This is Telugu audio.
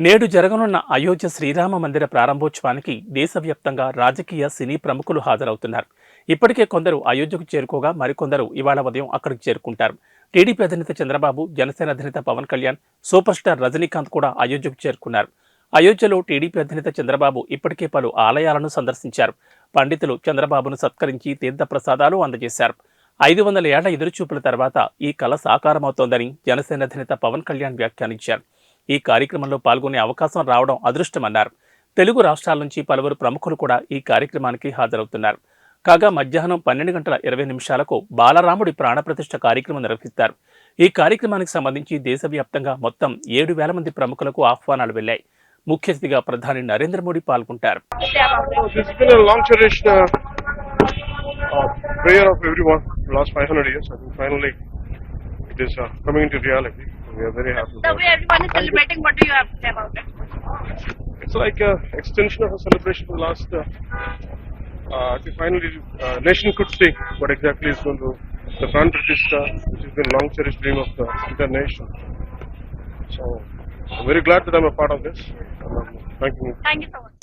నేడు జరగనున్న అయోధ్య శ్రీరామ మందిర ప్రారంభోత్సవానికి దేశవ్యాప్తంగా రాజకీయ సినీ ప్రముఖులు హాజరవుతున్నారు. ఇప్పటికే కొందరు అయోధ్యకు చేరుకోగా మరికొందరు ఇవాళ ఉదయం అక్కడికి చేరుకుంటారు. టీడీపీ అధినేత చంద్రబాబు, జనసేన అధినేత పవన్ కళ్యాణ్, సూపర్ స్టార్ రజనీకాంత్ కూడా అయోధ్యకు చేరుకున్నారు. అయోధ్యలో టీడీపీ అధినేత చంద్రబాబు ఇప్పటికే పలు ఆలయాలను సందర్శించారు. పండితులు చంద్రబాబును సత్కరించి తీర్థ ప్రసాదాలు అందజేశారు. 500 ఏళ్ల ఎదురుచూపుల తర్వాత ఈ కల సాకారమవుతోందని జనసేన అధినేత పవన్ కళ్యాణ్ వ్యాఖ్యానించారు. ఈ కార్యక్రమంలో పాల్గొనే అవకాశం రావడం అదృష్టమన్నారు. తెలుగు రాష్ట్రాల నుంచి పలువురు ప్రముఖులు కూడా ఈ కార్యక్రమానికి హాజరవుతున్నారు. కాగా మధ్యాహ్నం 12:20 బాలరాముడి ప్రాణప్రతిష్ఠ కార్యక్రమం నిర్వహిస్తారు. ఈ కార్యక్రమానికి సంబంధించి దేశవ్యాప్తంగా మొత్తం 7,000 మంది ప్రముఖులకు ఆహ్వానాలు వెళ్లాయి. ముఖ్య అతిథిగా ప్రధాని నరేంద్ర మోడీ పాల్గొంటారు. Prayer of everyone for the last 500 years. I think finally it is coming into reality. We are very happy. The way everyone is celebrating, what do you have to say about it? It's like an extension of a celebration for the last. I think finally, nation could see what exactly is going to the Pran Pratishtha, which has been long cherished dream of the entire nation. So I'm very glad that I'm a part of this. Thank you. Thank you so much.